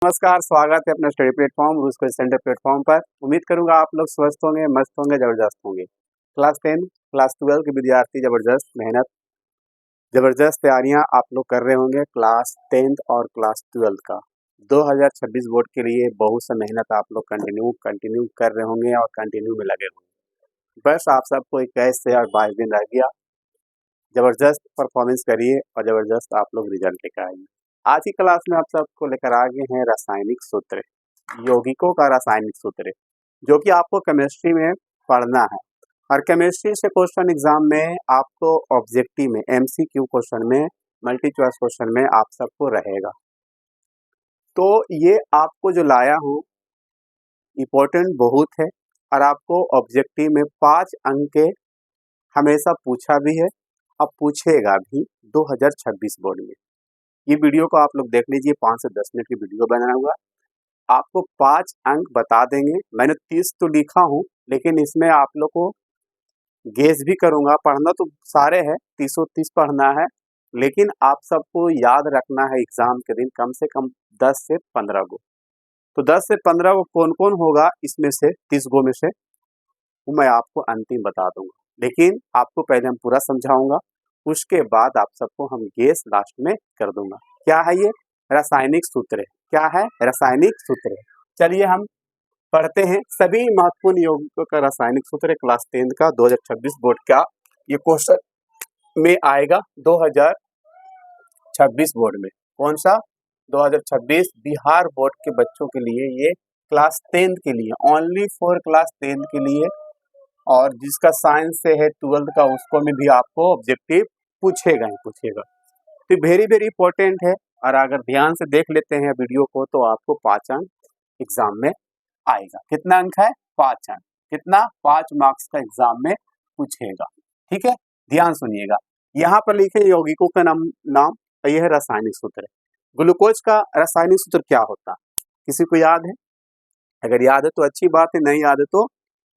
नमस्कार, स्वागत है अपने स्टडी प्लेटफॉर्म रूस क्वेश्चन सेंटर प्लेटफॉर्म पर। उम्मीद करूंगा आप लोग स्वस्थ होंगे, मस्त होंगे, जबरदस्त होंगे। क्लास 10, क्लास 12 के विद्यार्थी जबरदस्त मेहनत, जबरदस्त तैयारियां आप लोग कर रहे होंगे क्लास 10th और क्लास 12 का 2026 बोर्ड के लिए बहुत सा मेहनत आप लोग कंटिन्यू कर रहे होंगे और कंटिन्यू में लगे होंगे। बस आप सबको 21 से और 22 दिन रह गया। जबरदस्त परफॉर्मेंस करिए और जबरदस्त आप लोग रिजल्ट लेकर आइए। आज की क्लास में आप सबको लेकर आ गए हैं रासायनिक सूत्र, यौगिकों का रासायनिक सूत्र, जो कि आपको केमिस्ट्री में पढ़ना है। और केमिस्ट्री से क्वेश्चन एग्जाम में आपको ऑब्जेक्टिव में एमसीक्यू क्वेश्चन में मल्टी चॉइस क्वेश्चन में आप सबको रहेगा। तो ये आपको जो लाया हूँ इम्पोर्टेंट बहुत है और आपको ऑब्जेक्टिव में 5 अंक के हमेशा पूछा भी है, अब पूछेगा भी 2026 बोर्ड में। ये वीडियो को आप लोग देख लीजिए, 5 से 10 मिनट की वीडियो बना हुआ, आपको 5 अंक बता देंगे। मैंने 30 तो लिखा हूँ, लेकिन इसमें आप लोग को गेस भी करूँगा। पढ़ना तो सारे है, 30 पढ़ना है, लेकिन आप सबको याद रखना है एग्जाम के दिन कम से कम 10 से 15 गो। तो 10 से 15 गो कौन कौन होगा इसमें से 30 गो में से वो मैं आपको अंतिम बता दूंगा, लेकिन आपको पहले हम पूरा समझाऊंगा, उसके बाद आप सबको हम गेस लास्ट में कर दूंगा। क्या है ये? रासायनिक सूत्र है। क्या है? रासायनिक सूत्र है। चलिए हम पढ़ते हैं सभी महत्वपूर्ण यौगिकों का रासायनिक सूत्र क्लास 10 का 2026 बोर्ड का। ये क्वेश्चन में आएगा 2026 बोर्ड में। कौन सा? 2026 बिहार बोर्ड के बच्चों के लिए, ये क्लास 10 के लिए, ओनली फॉर क्लास 10 के लिए। और जिसका साइंस से है 12th का, उसको में भी आपको ऑब्जेक्टिव पूछेगा ही पूछेगा। तो वेरी वेरी इंपॉर्टेंट है, और अगर ध्यान से देख लेते हैं वीडियो को तो आपको 5 अंक एग्जाम में आएगा। कितना अंक है? 5 अंक। कितना? 5 मार्क्स का एग्जाम में पूछेगा। ठीक है, ध्यान सुनिएगा। यहाँ पर लिखे यौगिकों का नाम यह है रासायनिक सूत्र। ग्लूकोज का रासायनिक सूत्र क्या होता है? किसी को याद है? अगर याद है तो अच्छी बात है, नहीं याद है तो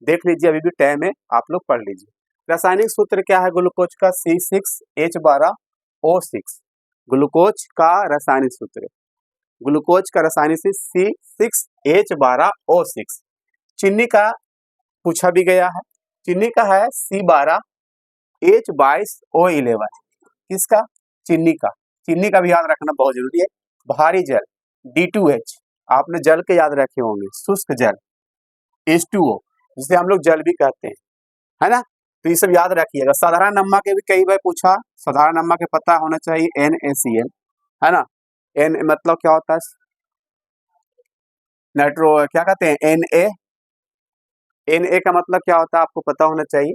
देख लीजिए, अभी भी टाइम है, आप लोग पढ़ लीजिए। रासायनिक सूत्र क्या है ग्लूकोज का? C6H12O6। ग्लूकोज का रासायनिक सूत्र, ग्लूकोज का रासायनिक C6H12O6। चीनी का पूछा भी गया है, चीनी का है C12H22O11। किसका? चीनी का। चीनी का भी याद रखना बहुत जरूरी है। भारी जल D2H, आपने जल के याद रखे होंगे। शुष्क जल H2O, जिसे हम लोग जल भी कहते हैं, है ना? तो ये सब याद रखिएगा। साधारण नमक के भी कई बार पूछा, साधारण नमक के पता होना चाहिए NaCl, है ना? N मतलब क्या होता है? नाइट्रो, क्या कहते हैं? Na का मतलब क्या होता है आपको पता होना चाहिए।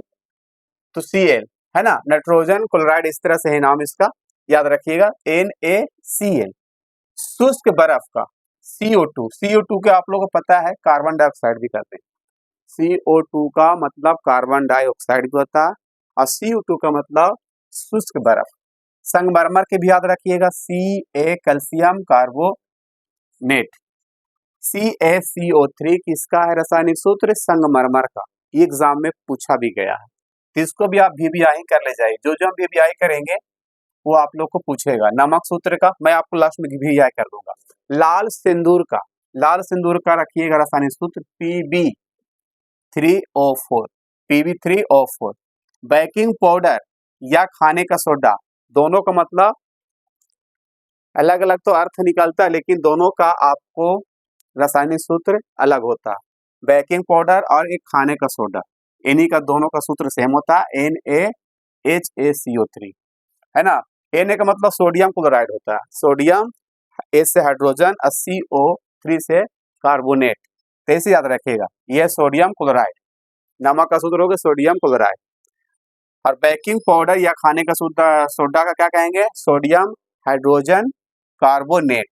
तो Cl, है ना? नाइट्रोजन क्लोराइड, इस तरह से है नाम इसका, याद रखिएगा NaCl। शुष्क बर्फ का CO2, CO2 के आप लोगों को पता है कार्बन डाइऑक्साइड भी कहते हैं। CO2 का मतलब कार्बन डाइऑक्साइड भी होता है, और CO2 का मतलब शुष्क बर्फ। संगमरमर के भी याद रखिएगा, Ca कैल्शियम कार्बोनेट। CaCO3 किसका है रासायनिक सूत्र? संगमरमर का। ये एग्जाम में पूछा भी गया है, तो इसको भी आप VBI कर ले जाइए। जो जो हम VBI करेंगे वो आप लोग को पूछेगा। नमक सूत्र का मैं आपको लास्ट में VBI कर दूंगा। लाल सिंदूर का, लाल सिंदूर का रखिएगा रासायनिक सूत्र Pb3O4, Pb3O4। बेकिंग पाउडर या खाने का सोडा, दोनों का मतलब अलग अलग तो अर्थ निकलता है, लेकिन दोनों का आपको रासायनिक सूत्र अलग होता है। बेकिंग पाउडर और एक खाने का सोडा, इन्हीं का दोनों का सूत्र सेम होता है, NaHACO3, है ना? Na का मतलब सोडियम क्लोराइड होता है। सोडियम H से हाइड्रोजन, CO3 से कार्बोनेट। कैसे याद रखिएगा? यह सोडियम क्लोराइड, नमक का सूत्र होगा सोडियम क्लोराइड। और बेकिंग पाउडर या खाने का सोडा का क्या कहेंगे? सोडियम हाइड्रोजन कार्बोनेट,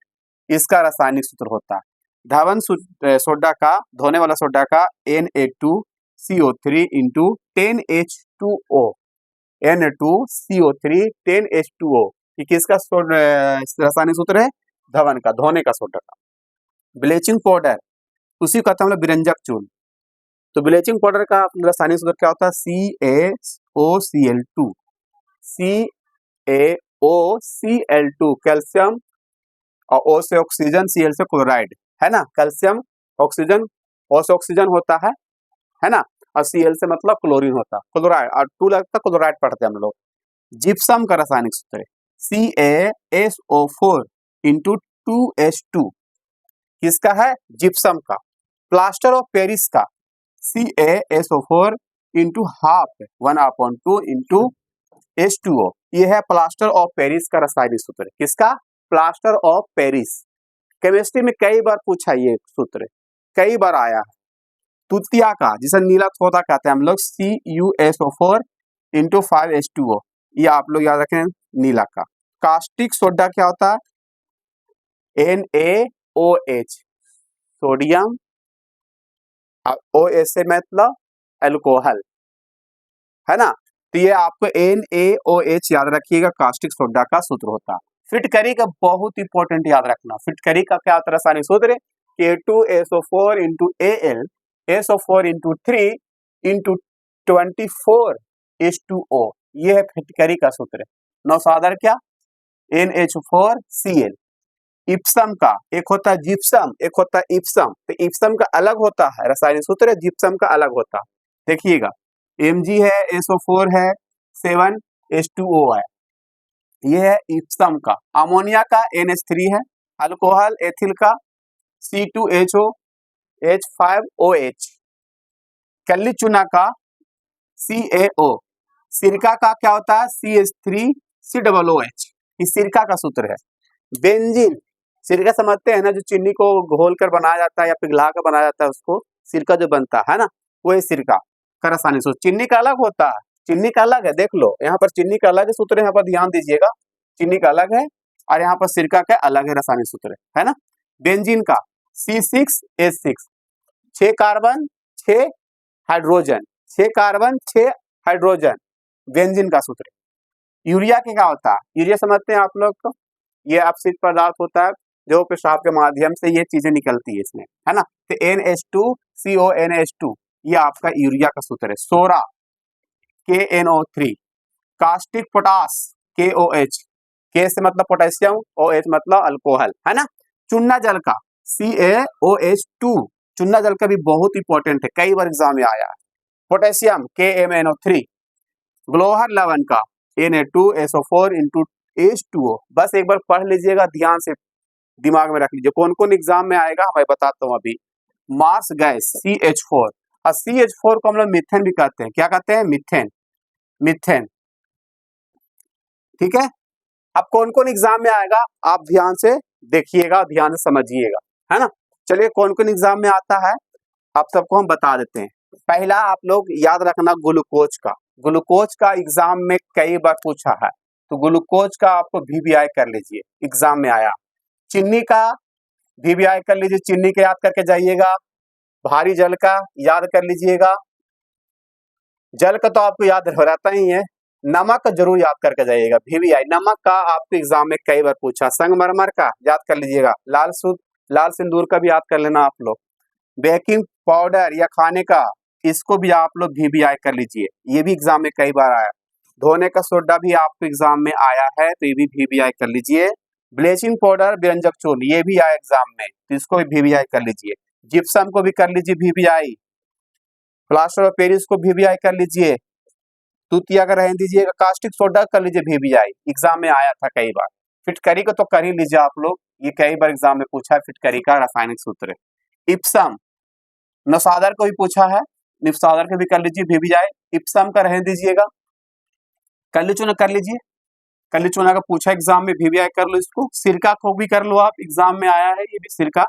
इसका रासायनिक सूत्र होता है। धावन सोडा का, धोने वाला सोडा का Na2CO3 into 10H2O, Na2CO3 10H2O, ये किसका रासायनिक सूत्र है? धवन का, धोने का सोडा का। ब्लीचिंग पाउडर, उसी का मतलब विरंजक चूर्ण। तो ब्लीचिंग पाउडर का रासायनिक सूत्र क्या होता है? CaOCl2, CaOCl2, कैल्शियम और O से ऑक्सीजन, Cl से क्लोराइड, है ना। कैल्शियम ऑक्सीजन, O से ऑक्सीजन होता है ना, और Cl से मतलब क्लोरीन होता है, क्लोराइड, और 2 लगता है क्लोराइड पढ़ते हैं हम लोग। जिप्सम का रासायनिक सूत्र CaSO4 इंटू 2H2, किसका है, जिप्सम का। प्लास्टर ऑफ पेरिस का CaSO4 into half 1/2 into H2O, ये है प्लास्टर ऑफ पेरिस का रासायनिक सूत्र। किसका, प्लास्टर ऑफ पेरिस। केमिस्ट्री में कई बार पूछा ये सूत्र, कई बार आया है। तुतिया का, जिसे नीला तोता कहते हैं हम लोग, CuSO4 इंटू 5H2O, ये आप लोग याद रखें, नीला का। कास्टिक सोडा क्या होता है, NaOH, सोडियम, OH से मतलब अल्कोहल, है ना। तो ये आपको NaOH याद रखिएगा, कास्टिक सोडा का सूत्र होता है। फिटकरी का बहुत इंपॉर्टेंट याद रखना, फिटकरी का क्या होता है रासायनिक सूत्र, K2SO4 into Al, SO4 into 3 into 24H2O, ये है फिटकरी का सूत्र। नौसादर क्या, NH4Cl। इप्सम का एक होता है जिप्सम, एक होता है इप्सम। तो इप्सम का अलग होता है रासायनिक सूत्र, जिप्सम का अलग होता है। देखिएगा, Mg है, SO4 है, 7H2O है, ये है इप्सम का। अमोनिया का NH3 है, अल्कोहल एथिल का C2HO H5OH, कल्ली चूना का CaO, सिरका का क्या होता है CH3COOH, इस सिरका का सूत्र है। बेंजीन, सिरका समझते हैं ना, जो चीनी को घोल कर बनाया जाता है या पिघला कर बनाया जाता है, उसको सिरका जो बनता है ना, वही सिरका का रासायनिक सूत्र। चीनी का अलग होता है, चीनी का अलग है, देख लो यहाँ पर चीनी का अलग है सूत्र, यहाँ पर ध्यान दीजिएगा, चीनी का अलग है और यहाँ पर सिरका का अलग है रासायनिक सूत्र, है ना। बेंजीन का C6H6, 6 carbon 6 hydrogen, 6 carbon 6 hydrogen, benzene का सूत्र। यूरिया के क्या होता है, यूरिया समझते हैं आप लोग को, ये अपशिष्ट पदार्थ होता है जो पेशाब के माध्यम से ये चीजें निकलती है इसमें, है ना। तो NH2CONH2, ये आपका यूरिया का सूत्र है। सोरा KNO3, caustic potash KOH, K से मतलब पोटेशियम, OH मतलब अल्कोहल, है ना। चूना जल का CaOH2, चूना जल का भी बहुत इंपॉर्टेंट है, कई बार एग्जाम में आया है। पोटेशियम KMnO3, ग्लोहर लवण का Na2SO4 इंटू H2O, बस एक बार पढ़ लीजिएगा, ध्यान से दिमाग में रख लीजिए, कौन कौन एग्जाम में आएगा मैं बताता हूँ अभी। मार्स गैस CH4, और CH4 को हम लोग मीथेन भी कहते हैं, क्या कहते हैं, मीथेन, मीथेन, ठीक है। अब कौन कौन एग्जाम में आएगा आप ध्यान से देखिएगा, ध्यान से समझिएगा, है ना। चलिए कौन कौन एग्जाम में आता है आप सबको हम बता देते हैं। पहला आप लोग याद रखना ग्लूकोज का, ग्लूकोज का एग्जाम में कई बार पूछा है, तो ग्लूकोज का आपको VBI कर लीजिए, एग्जाम में आया। चीनी का VBI कर लीजिए, चीनी के याद करके जाइएगा। भारी जल का याद कर लीजिएगा, जल का तो आपको याद रहता ही है। नमक का जरूर याद करके जाइएगा, VBI नमक का आपको एग्जाम में कई बार पूछा। संगमरमर का याद कर लीजिएगा, लाल सिंदूर का भी याद कर लेना आप लोग। बेकिंग पाउडर या खाने का, इसको भी आप लोग VBI कर लीजिए, ये भी एग्जाम में कई बार आया। धोने का सोडा भी आपको एग्जाम में आया है, तो ये भी VBI कर लीजिए। ब्लीचिंग पाउडर, व्यंजक चूर्ण, ये भी आया एग्जाम में, तो इसको भी VBI कर लीजिए। जिप्सम को भी कर लीजिए VBI, प्लास्टर ऑफ पेरिस को VBI कर लीजिए, तुतिया का रहने दीजिएगा, कास्टिक सोडा कर लीजिए VBI, एग्जाम में आया था कई बार। फिटकरी को तो कर ही लीजिए आप लोग, ये कई बार एग्जाम में पूछा है, फिटकरी का रासायनिक सूत्र। इप्सम, नौसादर को भी पूछा है, निफसादर को भी कर लीजिए VBI, इप्सम का रहने दीजिएगा। कल्ली चूना कर लीजिए, कल्ली चूना का पूछा एग्जाम में, VBI कर लो इसको। सिरका को भी कर लो आप, एग्जाम में आया है ये भी सिरका।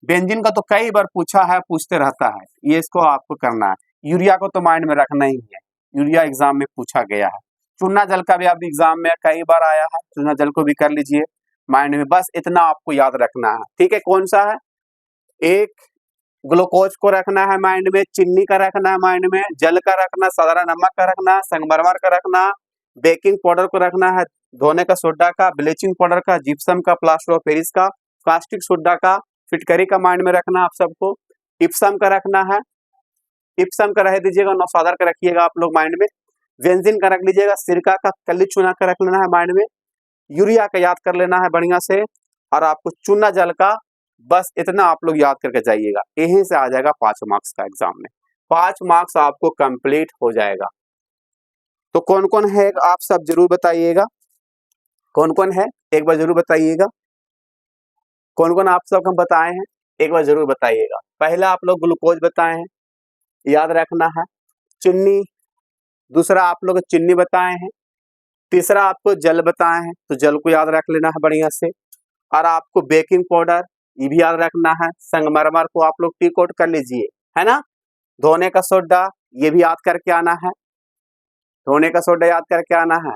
बेंजीन का तो कई बार पूछा है, पूछते रहता है, ये इसको आपको करना है। यूरिया को तो माइंड में रखना ही है, यूरिया एग्जाम में पूछा गया है। चूना जल का भी आप एग्जाम में कई बार आया है, चूना जल को भी कर लीजिए माइंड में, बस इतना आपको याद रखना है, ठीक है। कौन सा है, एक ग्लूकोज को रखना है माइंड में, चीनी का रखना है माइंड में, जल का रखना, साधारण नमक का रखना, संगमरमर का रखना, बेकिंग पाउडर को रखना है, धोने का सोडा का, ब्लीचिंग पाउडर का, जिप्सम का, प्लास्टर ऑफ पेरिस का, कास्टिक सोडा का, फिटकरी का माइंड में रखना आप सबको। इप्सम का रखना है, इप्सम का रह दीजिएगा, नौसादर का रखिएगा आप लोग माइंड में। बेंजीन का रख लीजिएगा, सिरका का, कल्ली चूना का रख लेना है माइंड में। यूरिया का याद कर लेना है बढ़िया से, और आपको चूना जल का, बस इतना आप लोग याद करके जाइएगा, यहीं से आ जाएगा 5 मार्क्स का एग्जाम में। 5 मार्क्स आपको कंप्लीट हो जाएगा। तो कौन कौन है आप सब जरूर बताइएगा, कौन कौन है एक बार जरूर बताइएगा, कौन कौन आप सब हम बताए हैं एक बार जरूर बताइएगा। पहला आप लोग ग्लूकोज बताए हैं, याद रखना है। चीनी, दूसरा आप लोग चीनी बताए हैं। तीसरा आपको जल बताए हैं, तो जल को याद रख लेना है बढ़िया से। और आपको बेकिंग पाउडर ये भी याद रखना है। संगमरमर को आप लोग टी कोट कर लीजिए, है ना। धोने का सोडा ये भी याद करके आना है, धोने का सोडा याद करके आना है,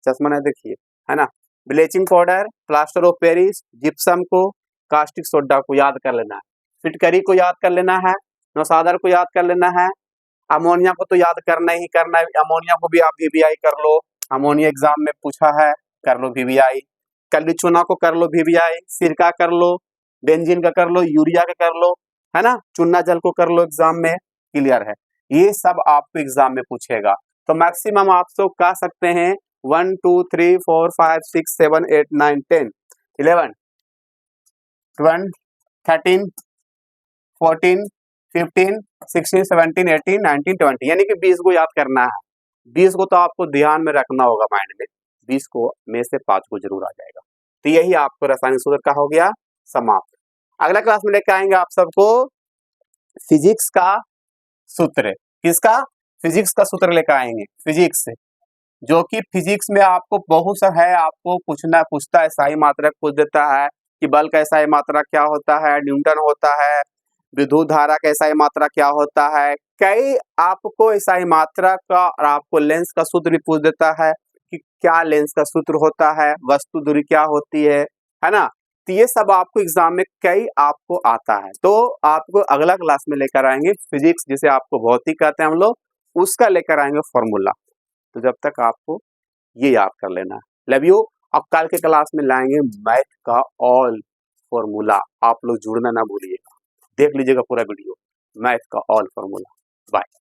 चश्मा नहीं देखिए, है ना। Bleaching powder, plaster of Paris, gypsum को, कास्टिक सोडा को याद कर लेना है। फिटकरी को याद कर लेना है, नौसादर को याद कर लेना है। अमोनिया को तो याद करना ही करना है, अमोनिया को भी आप वीवीआई कर लो, अमोनिया एग्जाम में पूछा है, कर लो वीवीआई। कली चूना को कर लो वीवीआई, सिरका कर लो, बेंजीन का कर लो, यूरिया का कर लो, है ना। चूना जल को कर लो, एग्जाम में क्लियर है। ये सब आपको एग्जाम में पूछेगा। तो मैक्सिमम आप सब कह सकते हैं 1 2 3 4 5 6 7 8 9 10 11 12 13 14 15 16 17 18 19 20, यानी कि 20 को याद करना है। 20 को तो आपको ध्यान में रखना होगा माइंड में, 20 को में से 5 को जरूर आ जाएगा। तो यही आपको रासायनिक सूत्र का हो गया समाप्त। अगला क्लास में लेकर आएंगे आप सबको फिजिक्स का सूत्र। किसका? फिजिक्स का सूत्र लेकर आएंगे, फिजिक्स से, जो कि फिजिक्स में आपको बहुत सा है, आपको पूछता है, सही मात्रक पूछ देता है कि बल का सही मात्रा क्या होता है, न्यूटन होता है, विद्युत धारा का सही मात्रा क्या होता है, कई आपको सही मात्रा का, और आपको लेंस का सूत्र भी पूछ देता है कि क्या लेंस का सूत्र होता है, वस्तु दूरी क्या होती है ना। तो ये सब आपको एग्जाम में कई आपको आता है। तो आपको अगला क्लास में लेकर आएंगे फिजिक्स, जिसे आपको भौतिक कहते हैं हम लोग, उसका लेकर आएंगे फॉर्मूला। तो जब तक आपको ये याद कर लेना है। Love you. अब कल के क्लास में लाएंगे मैथ का ऑल फॉर्मूला, आप लोग जुड़ना ना भूलिएगा, देख लीजिएगा पूरा वीडियो, मैथ का ऑल फॉर्मूला। बाय।